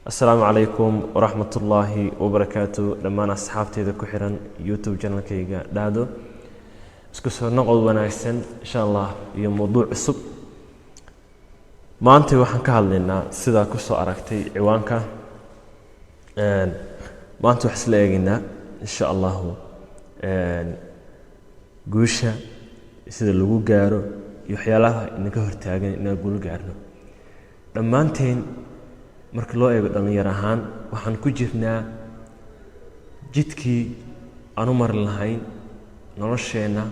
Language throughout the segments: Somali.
السلام عليكم ورحمة الله وبركاته. لما أصحابتي ذا كحرا يوتيوب channel كيجا دادو اسكسر نقض وناكسن إن شاء الله يوم موضوع السب ما أنت وحن كهلنا سيدا كسو أركتي عوانك ما أنت وحسلاقينا إن شاء الله قوشة سيدا لغو قارو يحيالها إنك هرتاقين إنك قولو قارنو لما أنتين marka loo eego dhalinyar ahaan waxaan ku jirnaa jidkii aanu mar lahayn nolosheena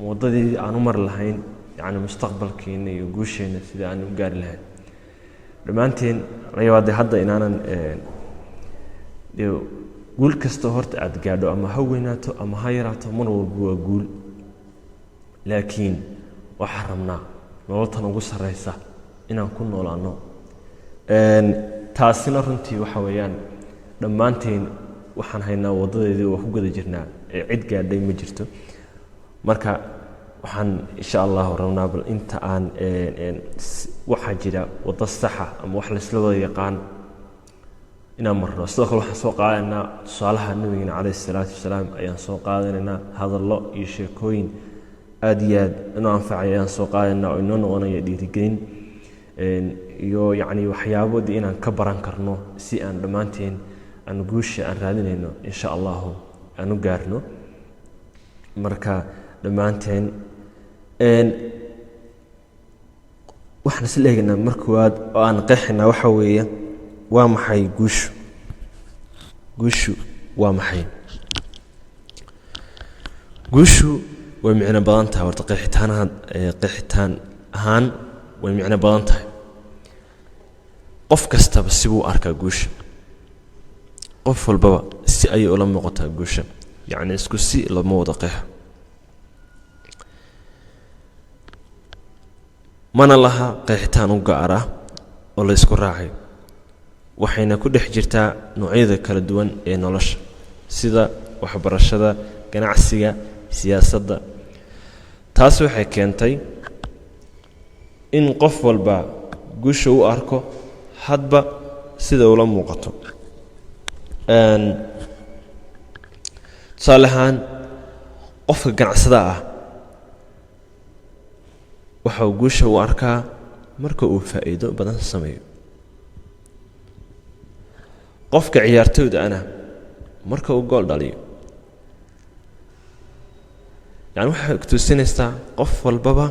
wadadii aanu mar lahayn yaani mustaqbalkeena iyo guusheena sida aan u gaari lahayn dhamaanteen rayawaade hadda inaanan guul kasta horta aad gaadho ama ha weynaato ama ha yaraato mar walba waa guul laakiin waxaan rabnaa nololtan ugu sareysa inaan ku noolaano taasina runtii waxa weeyaan dhamaanteen waxaan haynaa wadadeedii oo ku gada jirnaa cid gaadhay ma jirto marka waxaan insha Allah rabnaa bal inta aan waxa jira wada sax ah ama wax la isla wada yaqaan inaan marno sidoo kale waxaan soo qaadanaa tusaalaha nabiga kaleey salaatu wasalaam ayaan soo qaadanaa hadallo iyo sheekooyin aad iyo aad inoo anfacaya ayaan soo qaadanaa oo inoo noqonaya dhiirigelin iyo yaani waxyaabo inaan ka baran karno si aan dhamaanteen aan guusha aan raadinayno insha Allah aanu gaarno marka dhamaanteen waxaan isla eegnaa markooad oo aan qeexina waxa weeye waa maxay guushu waa maxay guushu way micno badan tahay horta qeexitaan ahaan way micno badan tahay qof kastaba si buu arkaa guusha qof walbaba si ay ula muuqataa guusha yaani isku si lama wada qeex mana laha qeexitaan u gaar ah oo la isku raacay waxayna ku dhex jirtaa noocyada kala duwan ee nolosha sida waxbarashada ganacsiga siyaasadda taas waxay keentay in qof walba guusha u arko hadba sida ula muuqato salahan qofka ganacsada ah waxa uu guusha u arkaa marka uu faa'iido badan sameeyo qofka ciyaartooyda ana marka uu gool dhaliyo yani waxa ku tusinaysaa qof walbaba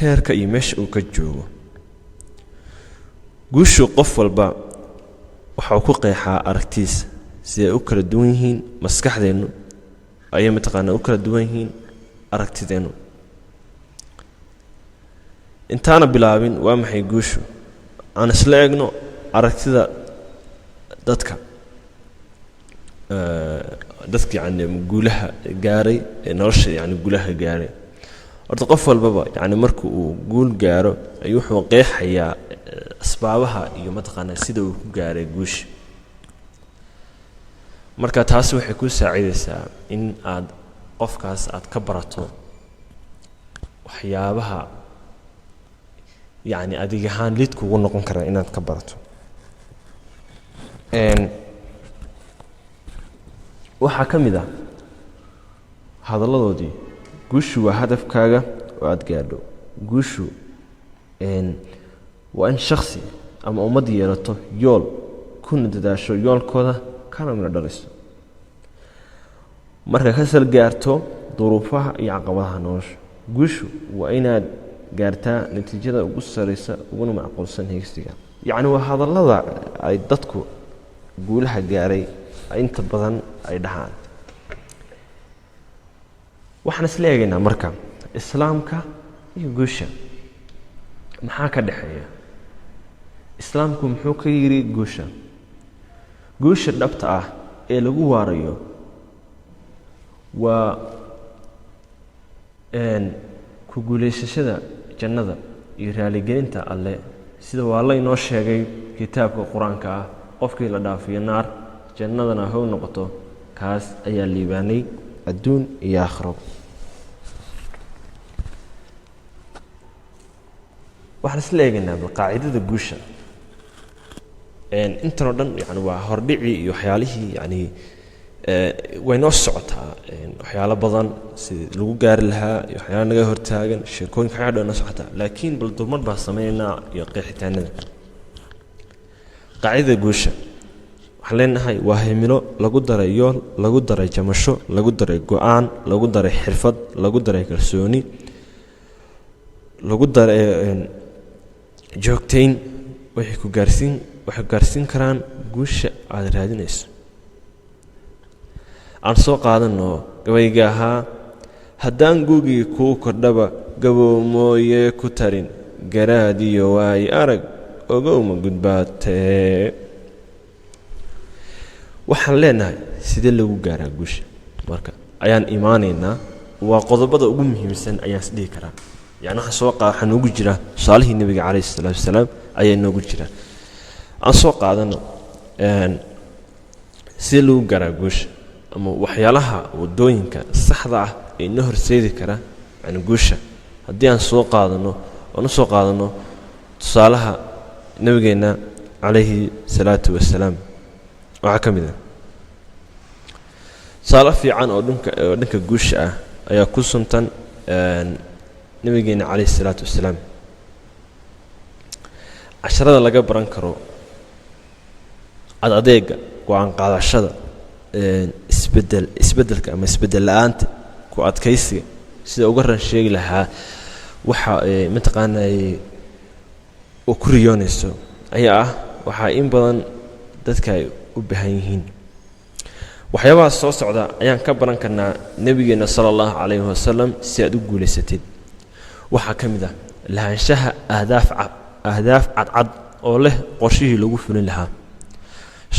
heerka iyo meesha uu ka joogo guushu qof walba waxa uu ku qeexaa aragtiisa si ay u kala duwan yihiin maskaxdeenu ay mataqaana u kala duwan yihiin aragtideenu intaana bilaabin waa maxay guushu aan isla eegno aragtida dadka yani guulaha gaaray nolosha yani guulaha gaaray horta qof walbaba yani markuu uu guul gaaro ayuu wuxuu qeexayaa asbaabaha iyo mataqaana sida uu ku gaaray guusha marka taas waxay ku saacidaysaa in aad qofkaas aad ka barato waxyaabaha yani adiga ahaan lid kugu noqon kara inaad ka barato waxa kamid ah hadaladoodii guushu waa hadafkaaga oo aad gaadho guushu waa in shakhsi ama ummad yeelato yool kuna dadaasho yoolkooda kana mid dhaliso marka ka sal gaarto duruufaha iyo caqabadaha nolosha guushu waa inaad gaartaa natiijada ugu sareysa ugu macquulsan heegsiga yaani waa hadallada ay dadku guulaha gaaray inta badan ay dhahaan waxaan isla eegaynaa marka islaamka iyo guusha maxaa ka dhaxeeya islaamku muxuu ka yiri guusha dhabta ah ee lagu waarayo waa ku guuleysashada jannada iyo raaligelinta alle sida waa la inoo sheegay kitaabka quraanka ah qofkii la dhaafiyo naar jannadana ha noqoto kaas ayaa liibaanay adduun iyo aakhiro waxaan isla eegaynaa qaacidada guusha intan oo dhan yani waa hordhici iyo waxyaalihii yani way noo socotaa waxyaalo badan sidii lagu gaari lahaa iyo waxyaalo naga hortaagan sheekooyinka waxaa dhan noo socotaa laakiin bal dumar baa sameynaa iyo qeexitaanada qaacidada guusha waxaan leenahay waa himilo lagu daray yool lagu daray jamasho lagu daray go'aan lagu daray xirfad lagu daray kalsooni lagu daray joogtayn waxay ku gaarsiin karaan guusha aad raadinayso aan soo qaadano gabayga ahaa haddaan gugii kuu kordhaba gabow mooye ku tarin garaadiyo waayi arag ogowma gudbaatee waxaan leenahay sidee lagu gaaraa guusha marka ayaan imaanaynaa waa qodobada ugu muhiimsan ayaan isdhihi karaa yani waxaa noogu jira tusaalihii nebiga calayhi salaatu wasalaam ayaa noogu jira aan soo qaadano sidee lagu gaaraa guusha ama waxyaalaha wadooyinka saxda ah ee inoo horseedi kara yani guusha haddii aan soo qaadano tusaalaha nabigeena calayhi salaatu wasalaam waxaa ka mid ah tusaale fiican oo dhanka guusha ah ayaa ku suntan nabigeena calayhi salaatu wasalaam casharada laga baran karo adeega go'aan qaadashada isbedelka ama isbedel la'aanta ku adkaysiga sida uga ran sheegi lahaa waxa mataqaanay oo ku riyoonayso ayaa waxa in badan dadka ay u baahan yihiin waxyaabaha soo socda ayaan ka baran karnaa nabigeena sallallahu alayhi wasallam si aad u guuleysatid waxa kamid ah lahaanshaha ahdaaf cad oo leh qorshihii lagu fulin lahaa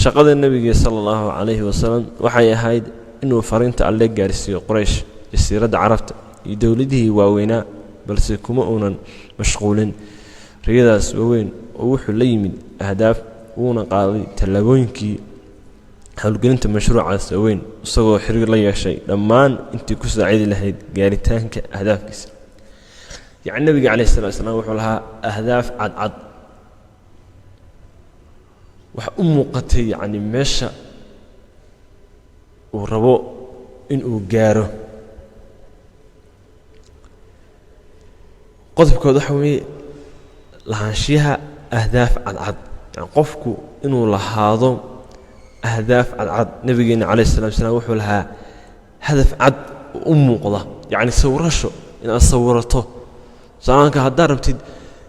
shaqada nabiga sallallahu alayhi wasallam waxay ahayd inuu fariinta alle gaarsiiyo Quraysh jasiiradda Carabta iyo dawladihii waaweynaa balse kuma uunan mashquulin riyadaas waaweyn oo wuxuu la yimid ahdaaf uuna qaaday talaabooyinkii hawlgelinta mashruucaas waaweyn isagoo xiriir la yeeshay dhammaan intii ku saacidi lahayd gaaritaanka ahdaafkiisa يعني النبي عليه الصلاة والسلام وحول لها أهداف عد وأم قتي يعني مشى وربو إنه جاره قذف كذا حوي لهانشيها أهداف عد يعني قفكو إنه لهذا أهداف عد نبينا عليه الصلاة والسلام وحول لها هدف عد أم قضى يعني صورشه إن صورته سانك هدار ربتid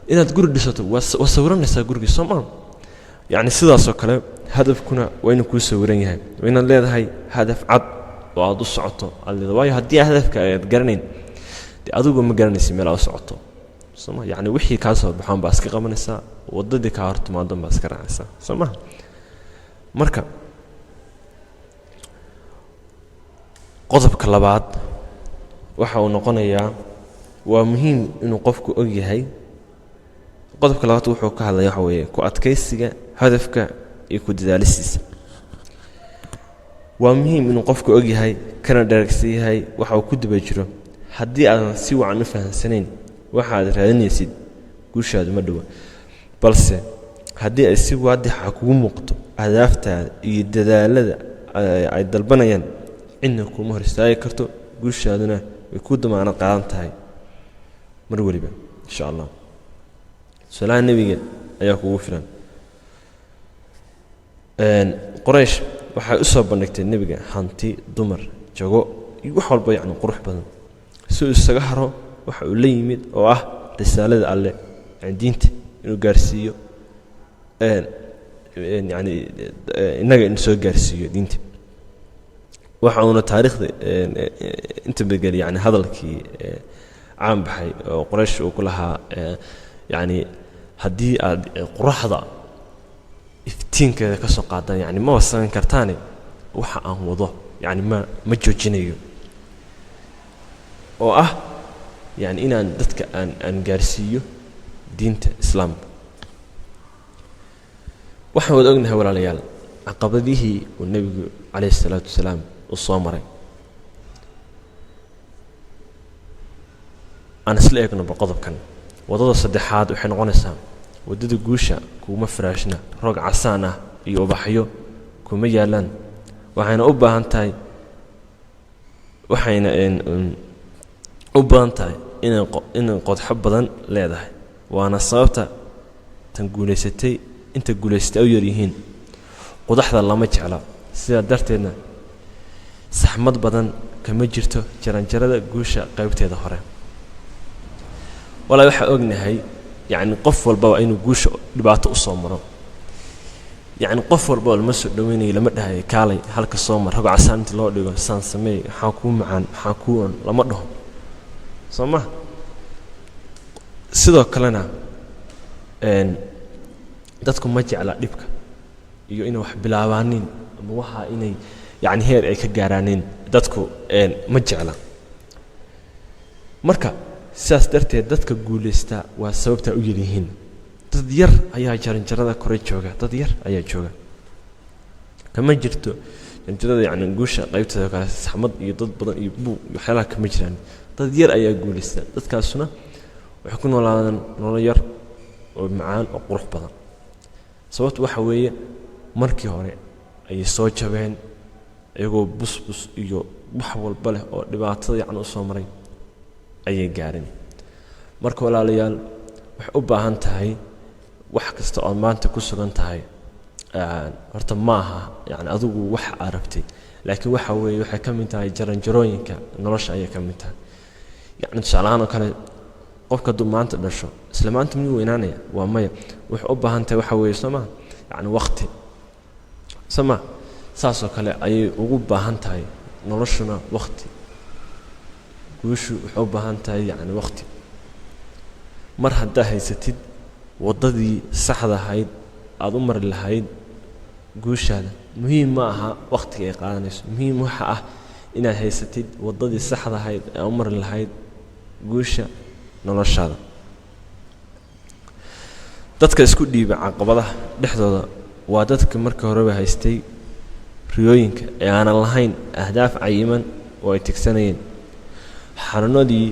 inaad guri dhisato waa sawiranaysaa guriga Soomaal yani sidaas oo kale hadafkuna waa inuu ku sawiran yahay waa inaad leedahay hadaf cad oo aad u socoto waayo haddii hadafka aad garanayn adigu ma garanaysid meel aad u socoto Soomaal yani wixii ka soo baxan baa iska qabanaysaa wadadii ka hortimaado baa iska raacaysaa Soomaal marka qodobka labaad waxa uu noqonayaa waa muhiim inuu qofku og yahay qodobka labaad wuxuu ka hadlayaa waxa weeye ku adkaysiga hadafka iyo ku dadaalisiisa waa muhiim inuu qofku og yahay kana dheregsan yahay waxa uu ku daba jiro haddii aadan si wacan u fahansanayn waxa aad raadinaysid guushaadu ma dhowa balse haddii ay si waadix ah kugu muuqato ahdaaftaada iyo dadaalada ay dalbanayaan cidna kuma hor istaagi karto guushaaduna way ku damaanad qaadan tahay mar waliba insha Allah salaam nabiga ayaa kugu filan Quraysh waxay u soo bandhigtay nabiga hanti dumar jago iyo wax walba yacni qurux badan si isaga haro waxa uu la yimid oo ah risaalada alle diinta inuu gaarsiiyo yani inaga in soo gaarsiiyo diinta waxa uu taariikhda inta bedel yani hadalkii عام بحي قريش وكلها يعني هدي قرحضة افتين كذا كسر قاعدة يعني ما وصلن كرتاني وحقه وضوح يعني ما جوجينيو يعني إن دتك أن جارسيو دينة إسلام وحنا أقولنا ولا ليال عقبته والنبي عليه الصلاة والسلام الصامري أنا سليقنا بقضب كان وضد الصدحات وحين غنسها waddada guusha kuma faraashna roog casaan ah iyo ubaxyo kuma yaalaan waxayna u baahan tahay inay qodxo badan leedahay waana sababta tan guulaysatay inta guulaysatay u yar yihiin qodaxda lama jecla sida darteedna saxmad badan kama jirto jaranjarada guusha qaybteeda hore walaa waxa ognahay yani qof walba inuu guusha dhibaato u soo maro yani qof walba lama soo dhaweynay lama dhahay kaalay halka soo mar roog casaan inta loo dhigo san sameey waxa ku macaan waxa ku lama dhaho soma sidoo kalena dadku ma jecla dhibka iyo inay wax bilaabaanin ama waxa inay yani heer ay ka gaaraaneen dadku ma jecla marka sidaas darteed dadka guuleysta waa sababta u yirihiin dad yar ayaa jaranjarada kore jooga dad yar ayaa jooga kama jirto jaranjarada yani guusha qaybteeda kale saxmad iyo dad badan iyo waxyaalaha kama jiraan dad yar ayaa guuleysta dadkaasuna waxay ku noolaadaan nolol yar oo macaan oo qurux badan sababtu waxa weeye markii hore ay soo jabeen iyagoo busbus iyo wax walba leh oo dhibaatada yani u soo maray ayay gaareen marka walaalayaal wax u baahan tahay wax kasta oo maanta ku sugan tahay horta maaha yani adigu wax aragtay laakiin waxa weeye waxay ka mid tahay jaranjarooyinka nolosha ayay ka mid tahay yani tusaalahaan kale qofka maanta dhasho isla maanta miyuu weynaanaya waa maya wax u baahan tahay waxa weeye soma yani waqti soma saasoo kale ayay ugu baahan tahay noloshuna waqti guushu waxay u baahan tahay yani waqti mar haddaa haysatid waddadii saxda ahayd aad u mari lahayd guushaada muhiim ma aha waqtiga ay qaadanayso muhiim waxa ah inaad haysatid waddadii saxda ahayd ee u mari lahayd guusha noloshaada dadka isku dhiiba caqabadaha dhexdooda waa dadka markii horeba haystay riyooyinka ee aanan lahayn ahdaaf cayiman oo ay tigsanayeen xanuunadii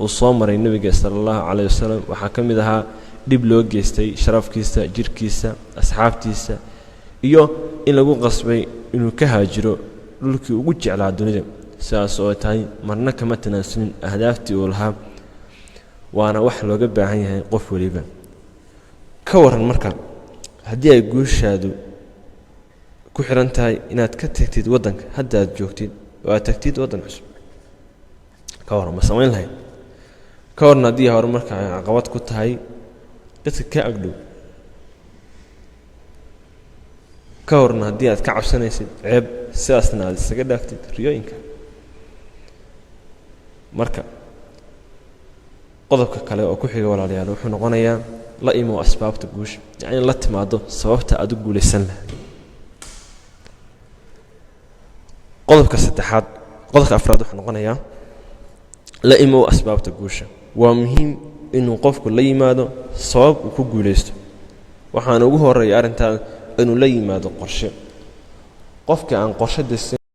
uu soo maray nabiga sallallahu alayhi wasallam waxa kamid ahaa dib loo geystay sharafkiisa jirkiisa asxaabtiisa iyo in lagu qasbay inuu ka haajiro dhulkii ugu jeclaa dunida sidaas oo tahay marna kama tanaasulin ahdaaftii uu lahaa waana wax looga baahan yahay qof waliba ka waran marka haddii ay guushaadu ku xiran tahay inaad ka tagtid waddanka hadda aad joogtid oo aad tagtid waddan cusub ka waran ma samayn lahayd ka waran haddii hore marka ay caqabad ku tahay dadka ka agdhow ka waran haddii aad ka cabsanaysid ceeb sidaasna aad isaga dhaaftid riyooyinka marka qodobka kale oo ku xiga walaalayaal wuxuu noqonayaa la imo asbaabta guusha yani la timaado sababta aad u guuleysan lahayd qodobka saddexaad qodobka afraad wuxuu noqonayaa la imo asbaabta guusha waa muhiim inuu qofku la yimaado sabab uu ku guuleysto waxaan ugu horeeyay arintan inuu la yimaado qorshe qofka aan qorshe